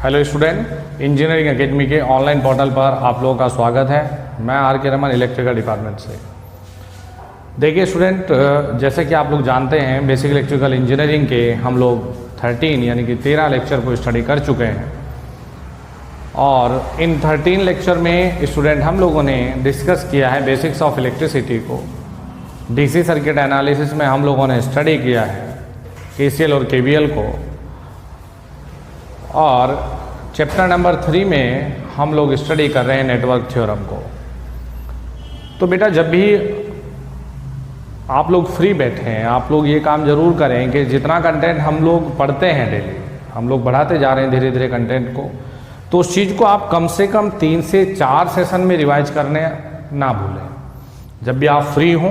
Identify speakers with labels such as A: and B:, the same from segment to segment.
A: Hello student, engineering academy के online portal पर आप लोगों का स्वागत है। मैं आर के रमन इलेक्ट्रिकल डिपार्टमेंट से। देखिए स्टूडेंट, जैसे कि आप लोग जानते हैं बेसिक इलेक्ट्रिकल इंजीनियरिंग के हम लोग 13 यानी कि 13 लेक्चर को स्टडी कर चुके हैं और इन 13 लेक्चर में स्टूडेंट हम लोगों ने डिस्कस किया है बेसिक्स ऑफ इलेक्ट्रिसिटी को। डीसी सर्किट एनालिसिस में हम लोगों ने स्टडी किया है केसीएल और केवीएल को, और चैप्टर नंबर 3 में हम लोग स्टडी कर रहे हैं नेटवर्क थ्योरम को। तो बेटा जब भी आप लोग फ्री बैठे हैं आप लोग ये काम जरूर करें कि जितना कंटेंट हम लोग पढ़ते हैं डेली, हम लोग बढ़ाते जा रहे हैं धीरे धीरे कंटेंट को, तो उस चीज़ को आप कम से कम 3 से 4 सेशन में रिवाइज करने ना भूलें। जब भी आप फ्री हों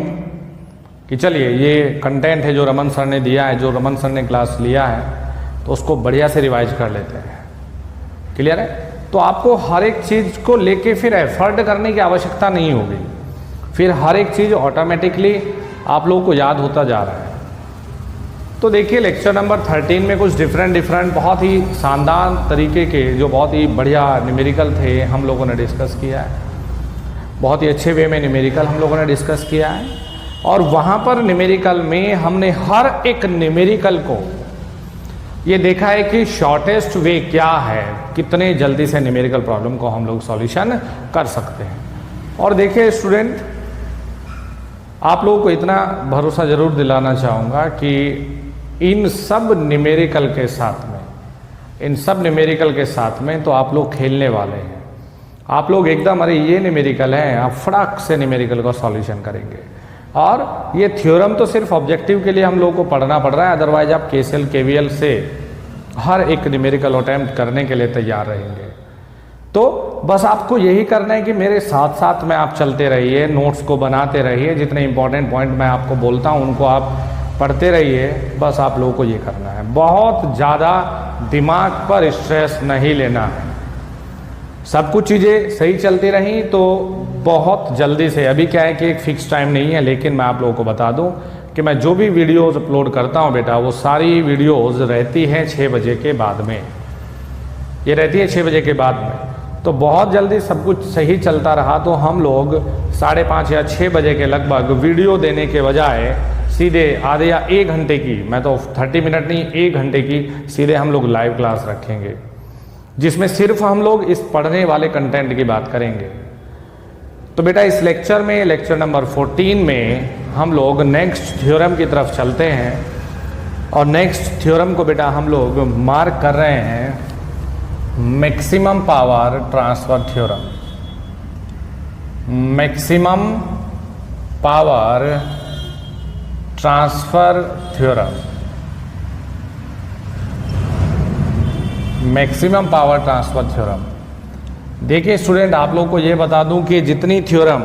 A: कि चलिए ये कंटेंट है जो रमन सर ने दिया है, जो रमन सर ने क्लास लिया है, तो उसको बढ़िया से रिवाइज कर लेते हैं। क्लियर है? तो आपको हर एक चीज़ को लेके फिर एफर्ट करने की आवश्यकता नहीं होगी, फिर हर एक चीज़ ऑटोमेटिकली आप लोगों को याद होता जा रहा है। तो देखिए लेक्चर नंबर 13 में कुछ डिफरेंट बहुत ही शानदार तरीके के जो बहुत ही बढ़िया न्यूमेरिकल थे हम लोगों ने डिस्कस किया है। बहुत ही अच्छे वे में न्यूमेरिकल हम लोगों ने डिस्कस किया है, और वहाँ पर न्यूमेरिकल में हमने हर एक न्यूमेरिकल को ये देखा है कि शॉर्टेस्ट वे क्या है, कितने जल्दी से न्यूमेरिकल प्रॉब्लम को हम लोग सॉल्यूशन कर सकते हैं। और देखिए स्टूडेंट, आप लोगों को इतना भरोसा जरूर दिलाना चाहूँगा कि इन सब न्यूमेरिकल के साथ में तो आप लोग खेलने वाले हैं। आप लोग एकदम अरे ये न्यूमेरिकल है, आप फटाक से न्यूमेरिकल का सॉल्यूशन करेंगे। और ये थ्योरम तो सिर्फ ऑब्जेक्टिव के लिए हम लोगों को पढ़ना पड़ रहा है, अदरवाइज आप केसीएल केवीएल से हर एक न्यूमेरिकल अटेम्प्ट करने के लिए तैयार रहेंगे। तो बस आपको यही करना है कि मेरे साथ साथ में आप चलते रहिए, नोट्स को बनाते रहिए, जितने इंपॉर्टेंट पॉइंट मैं आपको बोलता हूँ उनको आप पढ़ते रहिए। बस आप लोगों को ये करना है, बहुत ज़्यादा दिमाग पर स्ट्रेस नहीं लेना है। सब कुछ चीज़ें सही चलती रहीं तो बहुत जल्दी से, अभी क्या है कि एक फिक्स टाइम नहीं है, लेकिन मैं आप लोगों को बता दूं कि मैं जो भी वीडियोस अपलोड करता हूं बेटा, वो सारी वीडियोस रहती हैं 6 बजे के बाद में। ये रहती है 6 बजे के बाद में। तो बहुत जल्दी सब कुछ सही चलता रहा तो हम लोग 5:30 या 6 बजे के लगभग वीडियो देने के बजाय सीधे आधे या 1 घंटे की, मैं तो 30 मिनट नहीं 1 घंटे की सीधे हम लोग लाइव क्लास रखेंगे, जिसमें सिर्फ हम लोग इस पढ़ने वाले कंटेंट की बात करेंगे। तो बेटा इस लेक्चर में, लेक्चर नंबर 14 में हम लोग नेक्स्ट थ्योरम की तरफ चलते हैं, और नेक्स्ट थ्योरम को बेटा हम लोग मार्क कर रहे हैं maximum power transfer theorem. Maximum power transfer theorem, maximum power transfer theorem. देखिए स्टूडेंट, आप लोग को ये बता दूं कि जितनी थ्योरम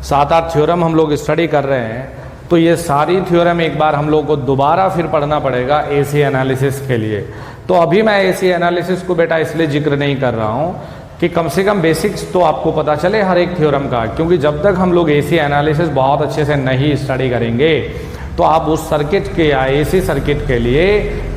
A: 7-8 थ्योरम हम लोग स्टडी कर रहे हैं, तो ये सारी थ्योरम एक बार हम लोग को दोबारा फिर पढ़ना पड़ेगा एसी एनालिसिस के लिए। तो अभी मैं एसी एनालिसिस को बेटा इसलिए जिक्र नहीं कर रहा हूँ कि कम से कम बेसिक्स तो आपको पता चले हर एक थ्योरम का, क्योंकि जब तक हम लोग एसी एनालिसिस बहुत अच्छे से नहीं स्टडी करेंगे तो आप उस सर्किट के या एसी सर्किट के लिए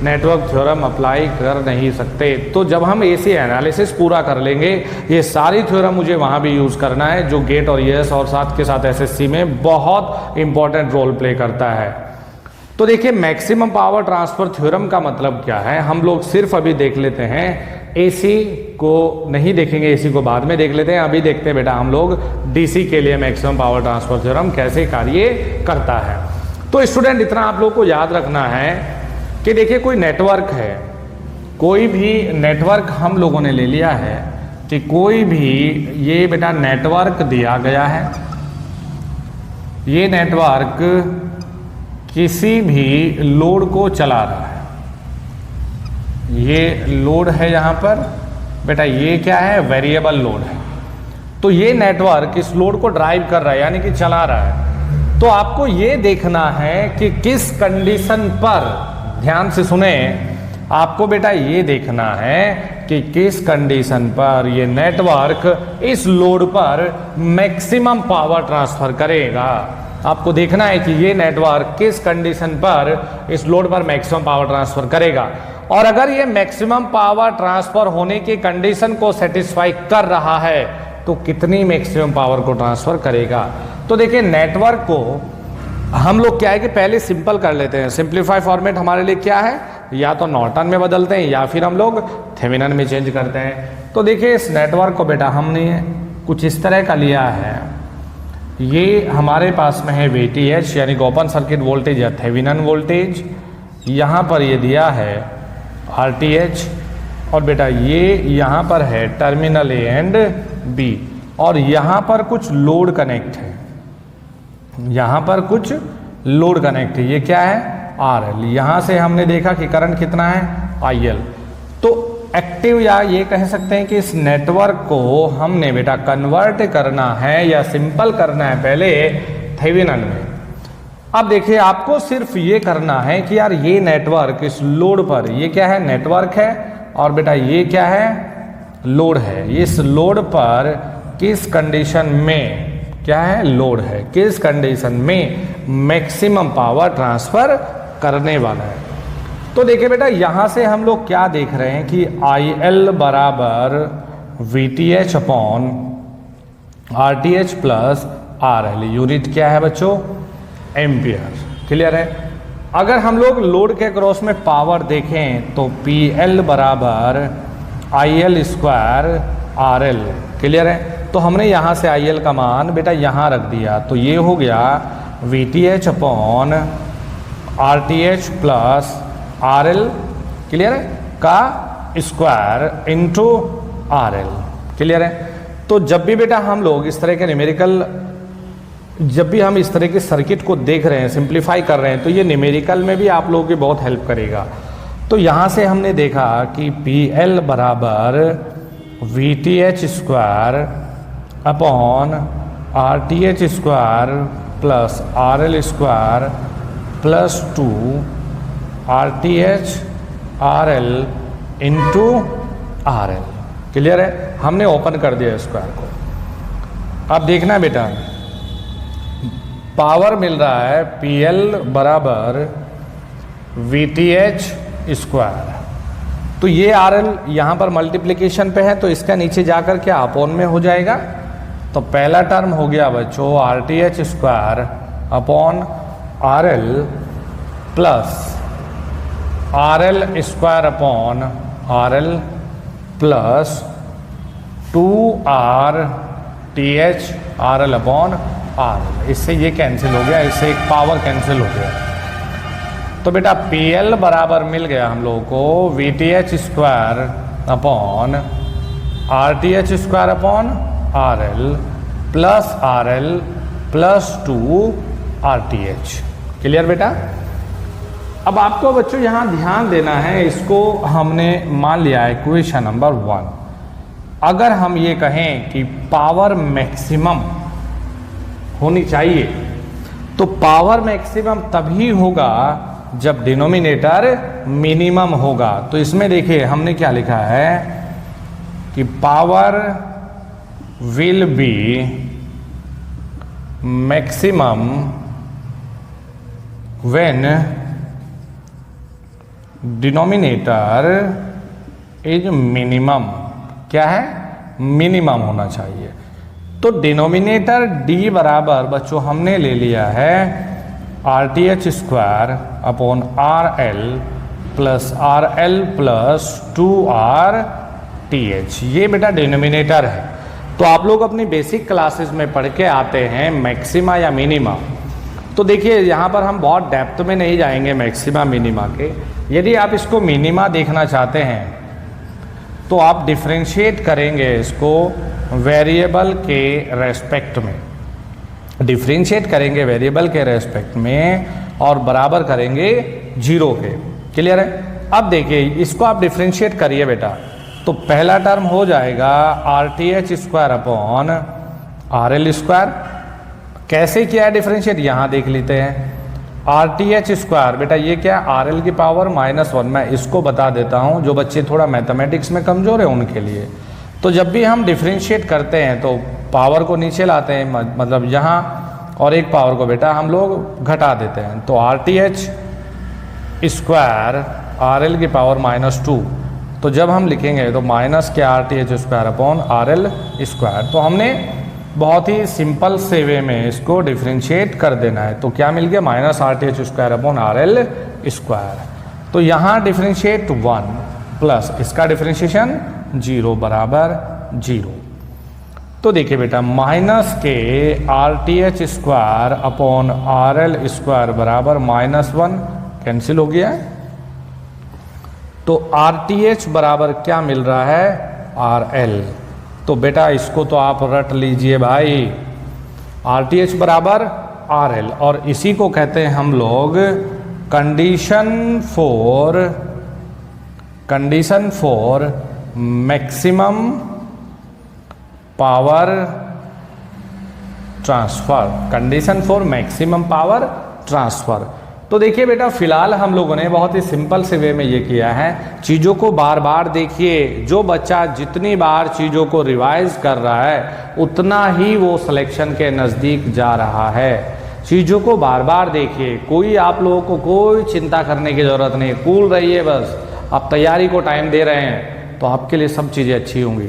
A: नेटवर्क थ्योरम अप्लाई कर नहीं सकते। तो जब हम एसी एनालिसिस पूरा कर लेंगे, ये सारी थ्योरम मुझे वहाँ भी यूज़ करना है जो गेट और ईएस और साथ के साथ एसएससी में बहुत इंपॉर्टेंट रोल प्ले करता है। तो देखिए मैक्सिमम पावर ट्रांसफर थ्योरम का मतलब क्या है, हम लोग सिर्फ अभी देख लेते हैं, एसी को नहीं देखेंगे, एसी को बाद में देख लेते हैं। अभी देखते हैं बेटा हम लोग डीसी के लिए मैक्सिमम पावर ट्रांसफर थ्योरम कैसे कार्य करता है। तो स्टूडेंट इतना आप लोग को याद रखना है कि देखिए कोई नेटवर्क है, कोई भी नेटवर्क हम लोगों ने ले लिया है कि कोई भी ये बेटा नेटवर्क दिया गया है, ये नेटवर्क किसी भी लोड को चला रहा है। ये लोड है यहाँ पर बेटा, ये क्या है, वेरिएबल लोड है। तो ये नेटवर्क इस लोड को ड्राइव कर रहा है यानी कि चला रहा है। तो आपको ये देखना है कि किस कंडीशन पर, ध्यान से सुने, आपको बेटा ये देखना है कि किस कंडीशन पर ये नेटवर्क इस लोड पर मैक्सिमम पावर ट्रांसफर करेगा। आपको देखना है कि ये नेटवर्क किस कंडीशन पर इस लोड पर मैक्सिमम पावर ट्रांसफर करेगा। और अगर ये मैक्सिमम पावर ट्रांसफर होने की कंडीशन को सेटिस्फाई कर रहा है तो कितनी मैक्सिमम पावर को ट्रांसफर करेगा। तो देखिए नेटवर्क को हम लोग क्या है कि पहले सिंपल कर लेते हैं। सिंप्लीफाई फॉर्मेट हमारे लिए क्या है, या तो नॉर्टन में बदलते हैं या फिर हम लोग थेवेनिन में चेंज करते हैं। तो देखिए इस नेटवर्क को बेटा हमने कुछ इस तरह का लिया है। ये हमारे पास में है VTH यानी कि ओपन सर्किट वोल्टेज या थेवेनिन वोल्टेज, यहाँ पर ये दिया है RTH, और बेटा ये यहाँ पर है टर्मिनल A एंड B, और यहाँ पर कुछ लोड कनेक्ट है, यहाँ पर कुछ लोड कनेक्ट है। ये क्या है RL। यहाँ से हमने देखा कि करंट कितना है IL। तो एक्टिव या ये कह सकते हैं कि इस नेटवर्क को हमने बेटा कन्वर्ट करना है या सिंपल करना है पहले थेवेनिन में। अब देखिए आपको सिर्फ ये करना है कि यार ये नेटवर्क इस लोड पर, ये क्या है नेटवर्क है, और बेटा ये क्या है लोड है। इस लोड पर किस कंडीशन में क्या है लोड है, किस कंडीशन में मैक्सिमम पावर ट्रांसफर करने वाला है। तो देखिए बेटा यहाँ से हम लोग क्या देख रहे हैं कि IL बराबर VTH upon RTH plus RL। Unit क्या है बच्चों एम्पियर। क्लियर है। अगर हम लोग लोड के क्रॉस में पावर देखें तो PL बराबर IL स्क्वायर RL। क्लियर है। तो हमने यहाँ से IL का मान बेटा यहाँ रख दिया, तो ये हो गया VTH upon RTH plus RL। Clear है का स्क्वायर इंटू RL। क्लियर है। तो जब भी बेटा हम लोग इस तरह के न्यूमेरिकल, जब भी हम इस तरह के सर्किट को देख रहे हैं, सिंप्लीफाई कर रहे हैं, तो ये न्यूमेरिकल में भी आप लोगों की बहुत हेल्प करेगा। तो यहाँ से हमने देखा कि PL बराबर VTH square upon RTH square plus RL square plus 2 RTH RL into RL। Clear है। हमने ओपन कर दिया स्क्वायर को। अब देखना बेटा पावर मिल रहा है PL बराबर VTH स्क्वायर, तो ये RL यहाँ पर मल्टीप्लिकेशन पे है, तो इसका नीचे जाकर क्या अपॉन में हो जाएगा। तो पहला टर्म हो गया बच्चों RTH square upon RL plus RL square upon RL plus 2RTH RL upon RL। इससे ये कैंसिल हो गया, इससे एक पावर कैंसिल हो गया। तो बेटा PL बराबर मिल गया हम लोगों को VTH square upon RTH square upon RL plus 2 RTH। Clear बेटा। अब आपको बच्चों यहाँ ध्यान देना है, इसको हमने मान लिया है इक्वेशन नंबर 1। अगर हम ये कहें कि पावर मैक्सिमम होनी चाहिए, तो पावर मैक्सिमम तभी होगा जब डिनोमिनेटर मिनिमम होगा। तो इसमें देखिए हमने क्या लिखा है कि power will be maximum when denominator is minimum. क्या है मिनिमम होना चाहिए। तो डिनोमिनेटर D बराबर बच्चों हमने ले लिया है RTH square upon RL plus 2RTH। ये बेटा डिनोमिनेटर है। तो आप लोग अपनी बेसिक क्लासेस में पढ़ के आते हैं मैक्सिमा या मिनिमा। तो देखिए यहाँ पर हम बहुत डेप्थ में नहीं जाएंगे मैक्सिमा मिनिमा के। यदि आप इसको मिनिमा देखना चाहते हैं तो आप डिफ्रेंशिएट करेंगे इसको वेरिएबल के रेस्पेक्ट में, डिफ्रेंशिएट करेंगे वेरिएबल के रेस्पेक्ट में और बराबर करेंगे 0 के। क्लियर है। अब देखिए इसको आप डिफ्रेंशिएट करिए बेटा, तो पहला टर्म हो जाएगा RTH square upon RL square. कैसे किया है डिफ्रेंशिएट यहाँ देख लेते हैं। RTH स्क्वायर बेटा ये क्या RL की पावर -1। मैं इसको बता देता हूँ जो बच्चे थोड़ा मैथमेटिक्स में कमज़ोर है उनके लिए। तो जब भी हम डिफ्रेंशिएट करते हैं तो पावर को नीचे लाते हैं, मतलब यहाँ, और एक पावर को बेटा हम लोग घटा देते हैं। तो RTH स्क्वायर RL की पावर -2, तो जब हम लिखेंगे तो माइनस के RTH² अपॉन RL स्क्वायर। तो हमने बहुत ही सिंपल से वे में इसको डिफ्रेंशिएट कर देना है। तो क्या मिल गया, -RTH² अपॉन RL स्क्वायर। तो यहाँ डिफ्रेंशिएट 1 प्लस इसका डिफ्रेंशिएशन 0 बराबर 0। तो देखिए बेटा, माइनस के RTH² अपॉन RL स्क्वायर बराबर -1 कैंसिल हो गया। तो RTH बराबर क्या मिल रहा है, RL। तो बेटा इसको तो आप रट लीजिए भाई, RTH बराबर RL, और इसी को कहते हैं हम लोग condition for maximum power transfer. Condition for maximum power transfer. तो देखिए बेटा, फिलहाल हम लोगों ने बहुत ही सिंपल से वे में ये किया है, चीज़ों को बार बार देखिए। जो बच्चा जितनी बार चीज़ों को रिवाइज कर रहा है उतना ही वो सिलेक्शन के नज़दीक जा रहा है। चीज़ों को बार बार देखिए, कोई आप लोगों को कोई चिंता करने की ज़रूरत नहीं, कूल रहिए बस। आप तैयारी को टाइम दे रहे हैं तो आपके लिए सब चीज़ें अच्छी होंगी।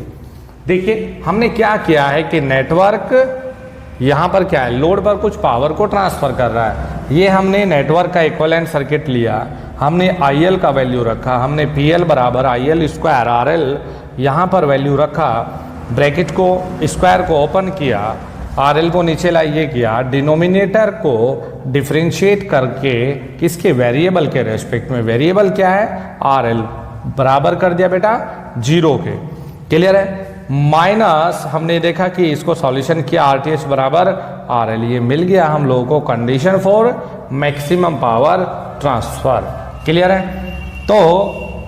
A: देखिए हमने क्या किया है कि नेटवर्क यहाँ पर क्या है, लोड पर कुछ पावर को ट्रांसफ़र कर रहा है। ये हमने नेटवर्क का इक्विवेलेंट सर्किट लिया, हमने IL का वैल्यू रखा, हमने PL बराबर IL स्क्वायर RL यहाँ पर वैल्यू रखा, ब्रैकेट को स्क्वायर को ओपन किया, RL को नीचे लाइए किया, डिनोमिनेटर को डिफ्रेंशिएट करके किसके, वेरिएबल के रेस्पेक्ट में। वेरिएबल क्या है, RL बराबर कर दिया बेटा 0 के। क्लियर है। माइनस हमने देखा कि इसको सॉल्यूशन किया, RTH बराबर RL, ये मिल गया हम लोगों को condition for maximum power transfer. Clear है। तो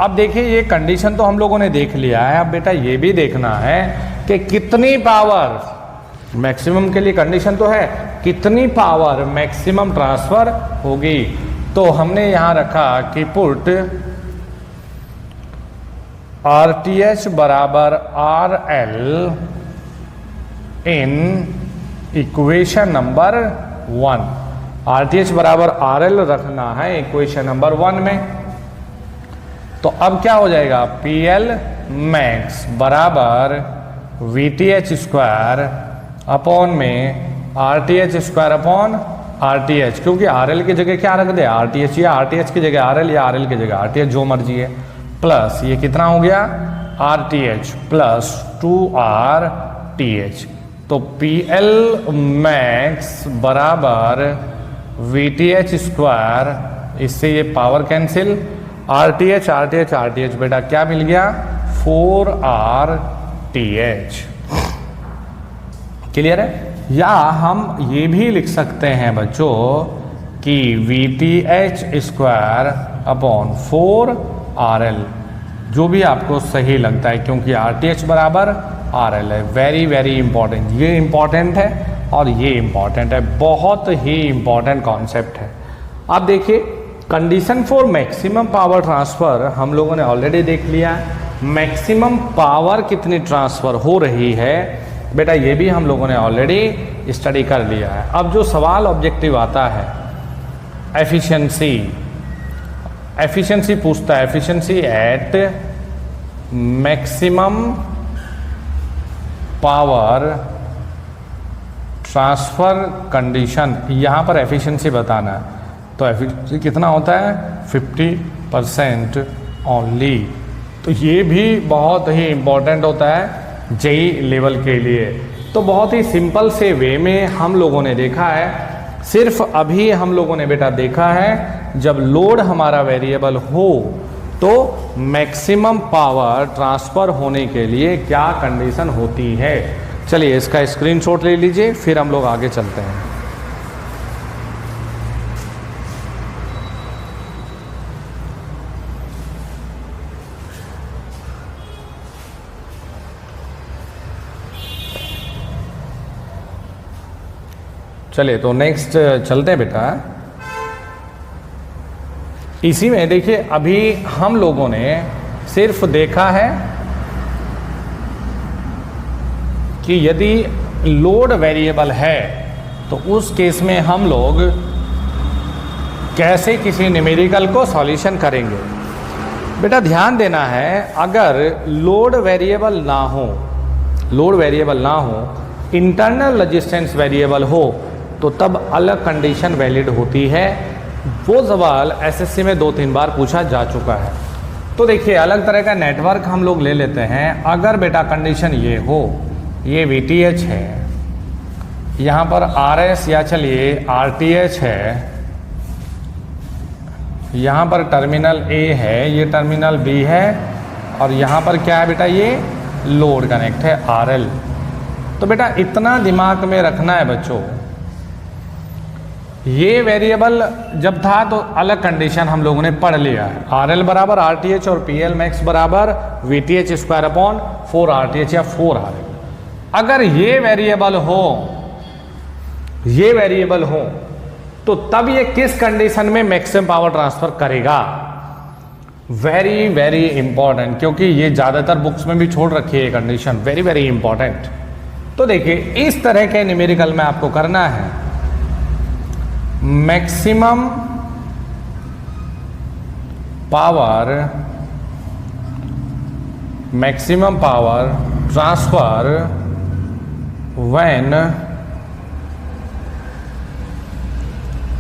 A: अब देखिए ये कंडीशन तो हम लोगों ने देख लिया है, अब बेटा ये भी देखना है कि कितनी पावर मैक्सिमम के लिए कंडीशन तो है, कितनी पावर मैक्सिमम ट्रांसफर होगी। तो हमने यहां रखा कि पुट RTH बराबर RL in equation number 1। RTH बराबर RL रखना है इक्वेशन नंबर 1 में। तो अब क्या हो जाएगा, PL मैक्स बराबर VTH स्क्वायर अपॉन में RTH² अपॉन RTH, क्योंकि RL की जगह क्या रख दे, RTH, या RTH की जगह RL या RL की जगह RTH, जो मर्जी है। प्लस ये कितना हो गया, RTH प्लस 2RTH। तो PL मैक्स बराबर VTH स्क्वायर, इससे ये power cancel, RTH RTH RTH बेटा क्या मिल गया, 4RTH। क्लियर है। या हम ये भी लिख सकते हैं बच्चों कि VTH स्क्वायर अपॉन 4RL, जो भी आपको सही लगता है, क्योंकि RTH बराबर RL है। वेरी वेरी इंपॉर्टेंट, ये इंपॉर्टेंट है और ये इंपॉर्टेंट है, बहुत ही इंपॉर्टेंट कॉन्सेप्ट है। अब देखिए condition for maximum power transfer हम लोगों ने ऑलरेडी देख लिया। मैक्सिमम पावर कितनी ट्रांसफ़र हो रही है बेटा, ये भी हम लोगों ने ऑलरेडी स्टडी कर लिया है। अब जो सवाल ऑब्जेक्टिव आता है, एफिशिएंसी पूछता है, efficiency eight maximum power transfer condition, यहाँ पर एफिशिएंसी बताना है। तो एफिशिएंसी कितना होता है, 50% ओनली। तो ये भी बहुत ही इम्पोर्टेंट होता है जेई लेवल के लिए। तो बहुत ही सिंपल से वे में हम लोगों ने देखा है, सिर्फ अभी हम लोगों ने बेटा देखा है जब लोड हमारा वेरिएबल हो तो मैक्सिमम पावर ट्रांसफ़र होने के लिए क्या कंडीशन होती है। चलिए इसका स्क्रीनशॉट ले लीजिए, फिर हम लोग आगे चलते हैं। चलिए तो नेक्स्ट चलते हैं बेटा। इसी में देखिए अभी हम लोगों ने सिर्फ देखा है कि यदि लोड वेरिएबल है तो उस केस में हम लोग कैसे किसी न्यूमेरिकल को सॉल्यूशन करेंगे। बेटा ध्यान देना है, अगर लोड वेरिएबल ना हो, इंटरनल रेजिस्टेंस वेरिएबल हो, तो तब अलग कंडीशन वैलिड होती है। वो सवाल एसएससी में 2-3 बार पूछा जा चुका है। तो देखिए अलग तरह का नेटवर्क हम लोग ले लेते हैं। अगर बेटा कंडीशन ये हो, ये VTH है, यहाँ पर RS या चलिए RTH है, यहाँ पर टर्मिनल A है, ये टर्मिनल B है, और यहाँ पर क्या है बेटा, ये लोड कनेक्ट है RL। तो बेटा इतना दिमाग में रखना है बच्चों, ये वेरिएबल जब था तो अलग कंडीशन हम लोगों ने पढ़ लिया है। RL बराबर RTH और PL मैक्स बराबर VTH स्क्वायर अपॉन 4RTH या 4RL। अगर ये वेरिएबल हो तो तब ये किस कंडीशन में मैक्सिमम पावर ट्रांसफर करेगा? वेरी वेरी इंपॉर्टेंट, क्योंकि ये ज्यादातर बुक्स में भी छोड़ रखी है कंडीशन, वेरी वेरी इंपॉर्टेंट। तो देखिए इस तरह के न्यूमेरिकल में आपको करना है, maximum power transfer when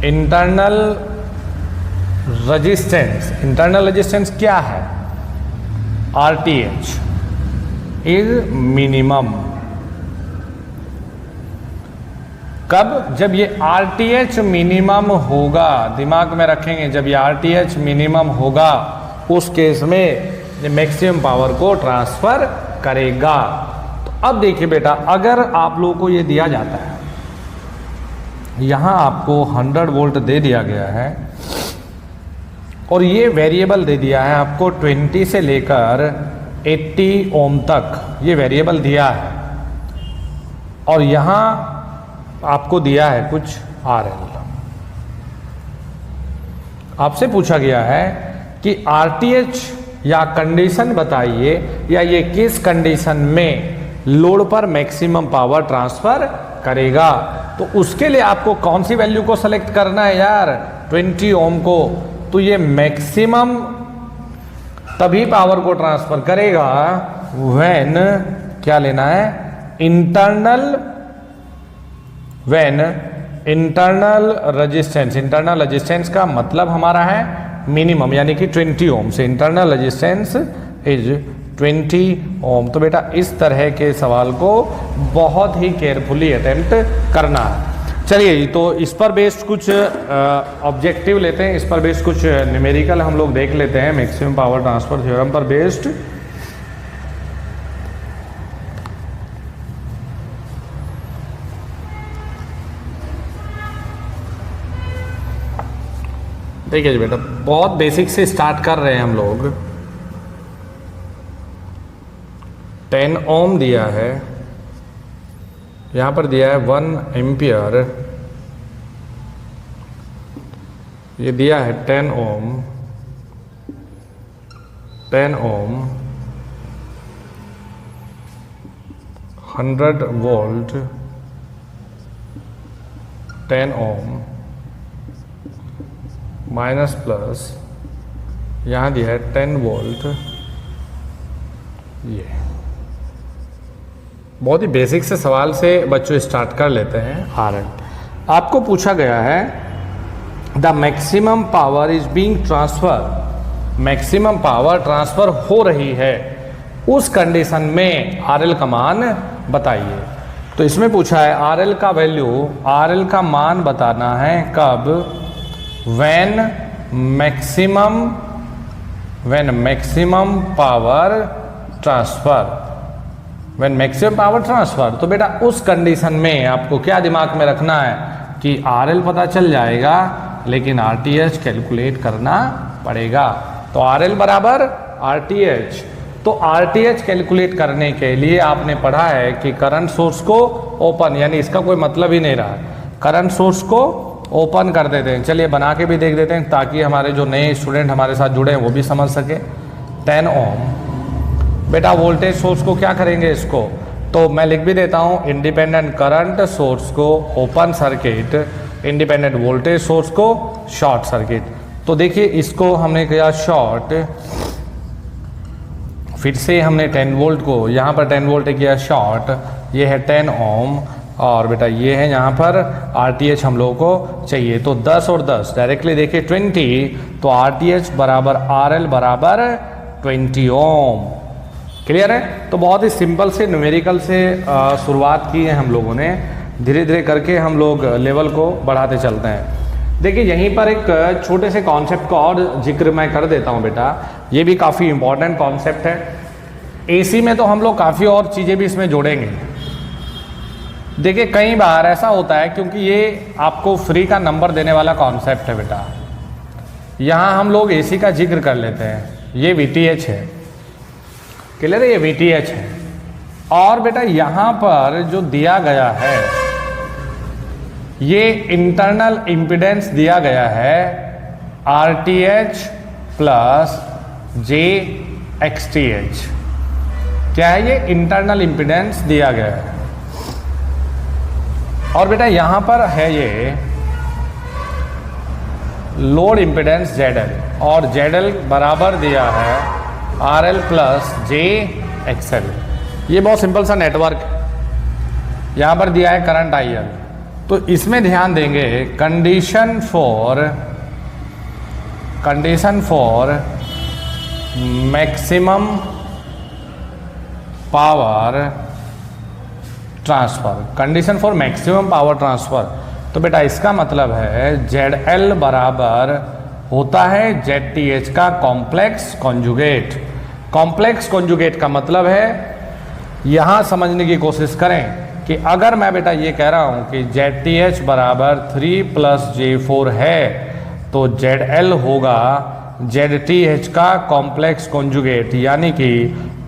A: internal resistance क्या है? RTH is minimum. कब? जब ये RTH मिनिमम होगा, दिमाग में रखेंगे, जब ये RTH मिनिमम होगा उस केस में ये मैक्सिमम पावर को ट्रांसफर करेगा। तो अब देखिए बेटा, अगर आप लोगों को ये दिया जाता है, यहां आपको 100 वोल्ट दे दिया गया है और ये वेरिएबल दे दिया है आपको 20 से लेकर 80 ओम तक, ये वेरिएबल दिया है, और यहां आपको दिया है कुछ RL। आपसे पूछा गया है कि RTH या कंडीशन बताइए, या ये किस कंडीशन में लोड पर मैक्सिमम पावर ट्रांसफर करेगा। तो उसके लिए आपको कौन सी वैल्यू को सेलेक्ट करना है यार? 20 ओम को। तो ये मैक्सिमम तभी पावर को ट्रांसफर करेगा व्हेन, क्या लेना है, इंटरनल रेजिस्टेंस का मतलब हमारा है मिनिमम, यानी कि 20 ओम से इंटरनल रेजिस्टेंस इज 20 ओम। तो बेटा इस तरह के सवाल को बहुत ही केयरफुली अटेम्प्ट करना है। चलिए जी, तो इस पर बेस्ड कुछ ऑब्जेक्टिव लेते हैं, इस पर बेस्ड कुछ न्यूमेरिकल हम लोग देख लेते हैं मैक्सिमम पावर ट्रांसफर थ्योरम पर बेस्ड। ठीक है जी बेटा, बहुत बेसिक से स्टार्ट कर रहे हैं हम लोग। 10 ओम दिया है, यहां पर दिया है 1 एम्पियर, ये दिया है 10 ओम, 100 वोल्ट, 10 ओम माइनस प्लस, यहाँ दिया है 10 वोल्ट। ये बहुत ही बेसिक से सवाल से बच्चों स्टार्ट कर लेते हैं। RL आपको पूछा गया है, the maximum power is being transfer, maximum power transfer हो रही है, उस कंडीशन में RL का मान बताइए। तो इसमें पूछा है RL का वैल्यू, RL का मान बताना है कब? when maximum power transfer, तो बेटा उस कंडीशन में आपको क्या दिमाग में रखना है कि RL पता चल जाएगा, लेकिन RTH कैलकुलेट करना पड़ेगा। तो RL बराबर RTH, तो RTH कैलकुलेट करने के लिए आपने पढ़ा है कि करंट सोर्स को ओपन, यानी इसका कोई मतलब ही नहीं रहा, करंट सोर्स को ओपन कर देते हैं। चलिए बना के भी देख देते हैं ताकि हमारे जो नए स्टूडेंट हमारे साथ जुड़े हैं वो भी समझ सके। 10 ओम बेटा, वोल्टेज सोर्स को क्या करेंगे इसको, तो मैं लिख भी देता हूँ, इंडिपेंडेंट करंट सोर्स को open circuit, independent voltage source को शॉर्ट सर्किट। तो देखिए इसको हमने किया शॉर्ट, फिर से हमने 10 वोल्ट को यहाँ पर 10 वोल्ट किया शॉर्ट, ये है 10 ओम, और बेटा ये है यहाँ पर RTH हम लोगों को चाहिए। तो 10 और 10 डायरेक्टली देखिए 20, तो RTH बराबर RL बराबर 20 ओम। क्लियर है? तो बहुत ही सिंपल से न्यूमेरिकल से शुरुआत की है हम लोगों ने, धीरे धीरे करके हम लोग लेवल को बढ़ाते चलते हैं। देखिए यहीं पर एक छोटे से कॉन्सेप्ट का और जिक्र मैं कर देता हूँ बेटा, ये भी काफ़ी इंपॉर्टेंट कॉन्सेप्ट है। AC में तो हम लोग काफ़ी और चीज़ें भी इसमें जोड़ेंगे। देखिए कई बार ऐसा होता है, क्योंकि ये आपको फ्री का नंबर देने वाला कॉन्सेप्ट है बेटा, यहाँ हम लोग AC का जिक्र कर लेते हैं। ये VTH है, क्लियर है? ये VTH है। और बेटा यहाँ पर जो दिया गया है, ये इंटरनल इम्पीडेंस दिया गया है RTH प्लस JXTH। क्या है ये? इंटरनल इम्पीडेंस दिया गया है। और बेटा यहाँ पर है ये लोड इम्पीडेंस ZL, और ZL बराबर दिया है RL प्लस JXL। ये बहुत सिंपल सा नेटवर्क है। यहाँ पर दिया है करंट IL, तो इसमें ध्यान देंगे condition for maximum power transfer, condition for maximum power transfer. तो बेटा इसका मतलब है ZL बराबर होता है ZTH का कॉम्प्लेक्स कॉन्जुगेट। कॉम्प्लेक्स कॉन्जुगेट का मतलब है, यहां समझने की कोशिश करें कि अगर मैं बेटा ये कह रहा हूं कि ZTH बराबर 3 प्लस J4 है, तो ZL होगा ZTH का कॉम्प्लेक्स कॉन्जुगेट, यानी कि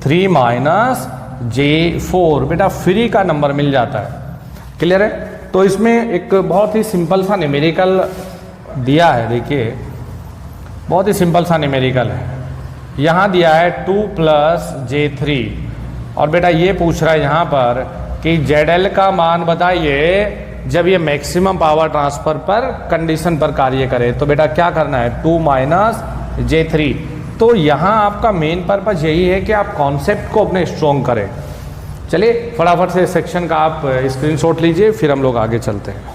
A: 3 माइनस J4। बेटा फ्री का नंबर मिल जाता है। क्लियर है? तो इसमें एक बहुत ही सिंपल सा न्यूमेरिकल दिया है। देखिए बहुत ही सिंपल सा न्यूमेरिकल है। यहाँ दिया है 2 प्लस J3, और बेटा ये पूछ रहा है यहाँ पर कि ZL का मान बताइए जब ये मैक्सिमम पावर ट्रांसफर पर कंडीशन पर कार्य करे। तो बेटा क्या करना है? 2 माइनस J3। तो यहाँ आपका मेन पर्पज यही है कि आप कॉन्सेप्ट को अपने स्ट्रॉन्ग करें। चलिए फटाफट से सेक्शन का आप स्क्रीनशॉट लीजिए, फिर हम लोग आगे चलते हैं।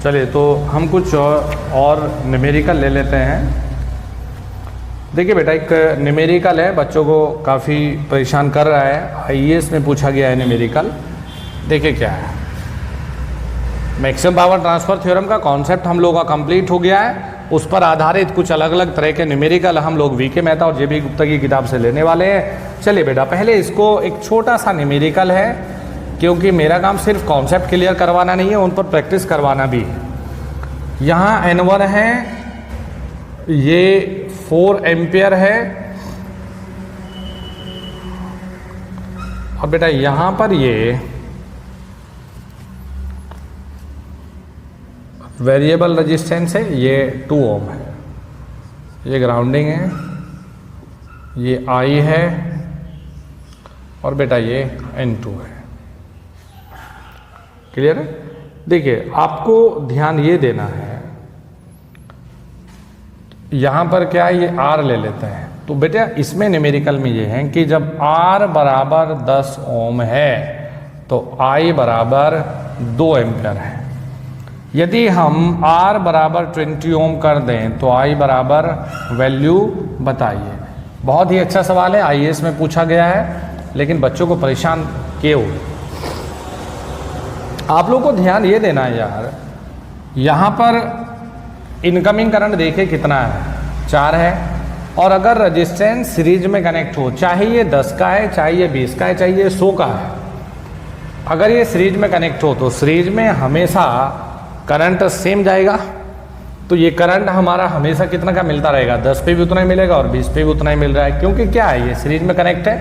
A: चलिए तो हम कुछ और न्यूमेरिकल ले लेते हैं। देखिए बेटा एक न्यूमेरिकल है, बच्चों को काफ़ी परेशान कर रहा है, IAS में पूछा गया है न्यूमेरिकल। देखिए क्या है, मैक्सिमम पावर ट्रांसफर थ्योरम का कॉन्सेप्ट हम लोगों का कंप्लीट हो गया है। उस पर आधारित कुछ अलग अलग तरह के न्यूमेरिकल हम लोग VK मेहता और JB गुप्ता की किताब से लेने वाले हैं। चलिए बेटा पहले इसको एक छोटा सा न्यूमेरिकल है, क्योंकि मेरा काम सिर्फ कॉन्सेप्ट क्लियर करवाना नहीं है, उन पर प्रैक्टिस करवाना भी है। यहाँ N1 है, ये 4 एम्पियर है, और बेटा यहाँ पर ये वेरिएबल रेजिस्टेंस है, ये 2 ओम है, ये ग्राउंडिंग है, ये I है, और बेटा ये N2 है। क्लियर है? देखिए आपको ध्यान ये देना है, यहाँ पर क्या है, ये R ले लेते हैं। तो बेटा इसमें न्यूमेरिकल में ये है कि जब R बराबर 10 ओम है तो I बराबर 2 एम्पियर है। यदि हम R बराबर 20 ओम कर दें तो I बराबर वैल्यू बताइए। बहुत ही अच्छा सवाल है, IAS में पूछा गया है, लेकिन बच्चों को परेशान किए हुए। आप लोग को ध्यान ये देना है यार, यहाँ पर इनकमिंग करंट देखिए कितना है, 4 है, और अगर रेजिस्टेंस सीरीज में कनेक्ट हो, चाहे ये 10 का है, चाहे ये 20 का है, चाहे ये 100 का है, अगर ये सीरीज में कनेक्ट हो तो सीरीज में हमेशा करंट सेम जाएगा। तो ये करंट हमारा हमेशा कितना का मिलता रहेगा, 10 पे भी उतना ही मिलेगा और 20 पे भी उतना ही मिल रहा है, क्योंकि क्या है ये सीरीज में कनेक्ट है,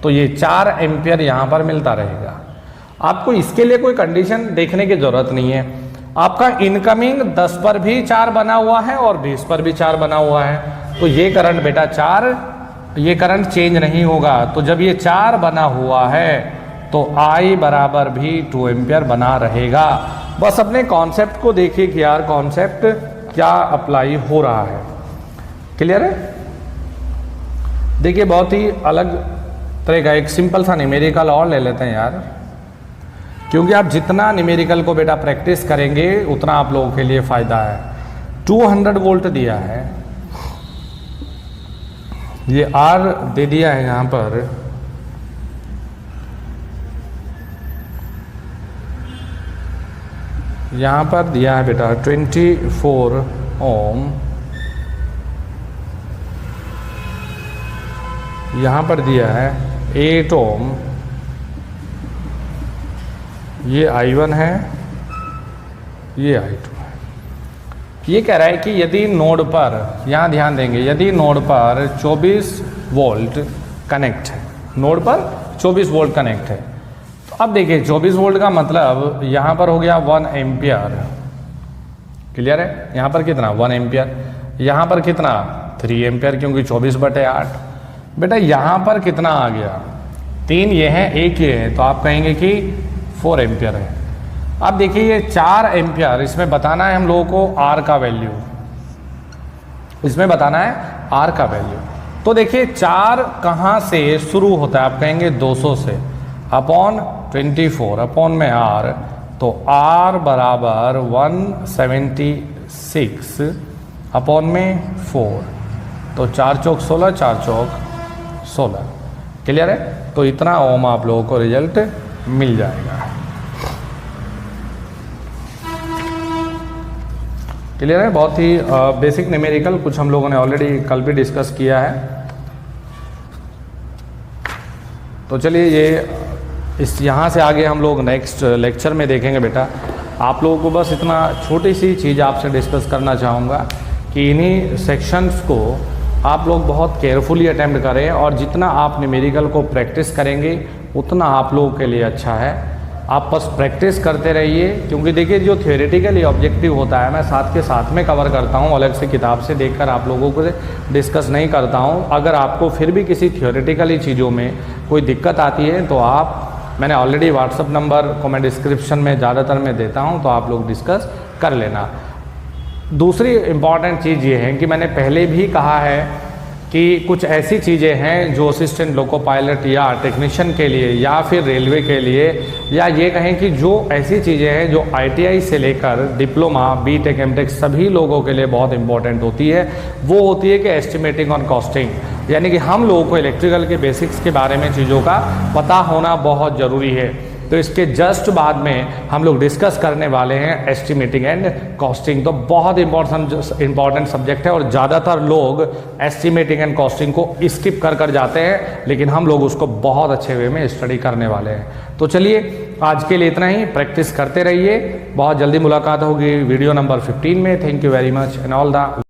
A: तो ये 4 एम्पियर यहाँ पर मिलता रहेगा। आपको इसके लिए कोई कंडीशन देखने की जरूरत नहीं है। आपका इनकमिंग 10 पर भी 4 बना हुआ है और 20 पर भी 4 बना हुआ है, तो ये करंट बेटा 4, ये करंट चेंज नहीं होगा। तो जब ये 4 बना हुआ है तो I बराबर भी 2 एम्पियर बना रहेगा। बस अपने कॉन्सेप्ट को देखिए कि यार कॉन्सेप्ट क्या अप्लाई हो रहा है। क्लियर है? देखिए बहुत ही अलग तरह का एक सिंपल सा न्यूमेरिकल और ले लेते हैं यार, क्योंकि आप जितना न्यूमेरिकल को बेटा प्रैक्टिस करेंगे उतना आप लोगों के लिए फ़ायदा है। 200 वोल्ट दिया है, ये R दे दिया है यहाँ पर, यहाँ पर दिया है बेटा 24 ओम, यहाँ पर दिया है 8 ओम, ये I1 है, ये I2 है। ये कह रहा है कि यदि नोड पर, यहाँ ध्यान देंगे, यदि नोड पर 24 वोल्ट कनेक्ट है, नोड पर 24 वोल्ट कनेक्ट है, तो अब देखिए 24 वोल्ट का मतलब यहाँ पर हो गया 1 एम्पियर। क्लियर है? यहाँ पर कितना 1 एम्पियर, यहाँ पर कितना 3 एम्पियर, क्योंकि 24/8। बेटा यहाँ पर कितना आ गया, 3 ये है, 1 ये है, तो आप कहेंगे कि 4 एम्पियर है। अब देखिए ये 4 एम्पियर, इसमें बताना है हम लोगों को आर का वैल्यू, इसमें बताना है आर का वैल्यू। तो देखिए 4 कहाँ से शुरू होता है, आप कहेंगे 200 से, अपॉन 24 अपॉन में आर, तो आर बराबर 176 अपॉन में 4, तो 4 चौक 16, 4 चौक 16। क्लियर है? तो इतना ओम आप लोगों को रिजल्ट मिल जाएगा। क्लियर है? बहुत ही बेसिक न्यूमेरिकल, कुछ हम लोगों ने ऑलरेडी कल भी डिस्कस किया है। तो चलिए ये इस यहाँ से आगे हम लोग नेक्स्ट लेक्चर में देखेंगे बेटा। आप लोगों को बस इतना छोटी सी चीज़ आपसे डिस्कस करना चाहूँगा कि इन्हीं सेक्शंस को आप लोग बहुत केयरफुली अटेम्प्ट करें, और जितना आप न्यूमेरिकल को प्रैक्टिस करेंगे उतना आप लोगों के लिए अच्छा है। आप बस प्रैक्टिस करते रहिए, क्योंकि देखिए जो थियोरेटिकली ऑब्जेक्टिव होता है मैं साथ के साथ में कवर करता हूँ, अलग से किताब से देखकर आप लोगों को डिस्कस नहीं करता हूँ। अगर आपको फिर भी किसी थियोरेटिकली चीज़ों में कोई दिक्कत आती है तो आप, मैंने ऑलरेडी व्हाट्सअप नंबर को मैं डिस्क्रिप्शन में ज़्यादातर में देता हूँ, तो आप लोग डिस्कस कर लेना। दूसरी इम्पॉर्टेंट चीज़ ये है कि मैंने पहले भी कहा है कि कुछ ऐसी चीज़ें हैं जो असिस्टेंट लोको पायलट या टेक्नीशियन के लिए या फिर रेलवे के लिए, या ये कहें कि जो ऐसी चीज़ें हैं जो ITI से लेकर डिप्लोमा, BTech, MTech सभी लोगों के लिए बहुत इंपॉर्टेंट होती है। वो होती है कि एस्टिमेटिंग और कॉस्टिंग, यानी कि हम लोगों को इलेक्ट्रिकल के बेसिक्स के बारे में चीज़ों का पता होना बहुत ज़रूरी है। तो इसके जस्ट बाद में हम लोग डिस्कस करने वाले हैं एस्टिमेटिंग एंड कॉस्टिंग। तो बहुत इंपॉर्टेंट सब्जेक्ट है, और ज़्यादातर लोग एस्टिमेटिंग एंड कॉस्टिंग को स्किप कर जाते हैं, लेकिन हम लोग उसको बहुत अच्छे वे में स्टडी करने वाले हैं। तो चलिए आज के लिए इतना ही, प्रैक्टिस करते रहिए। बहुत जल्दी मुलाकात होगी वीडियो नंबर 15 में। Thank you very much and all the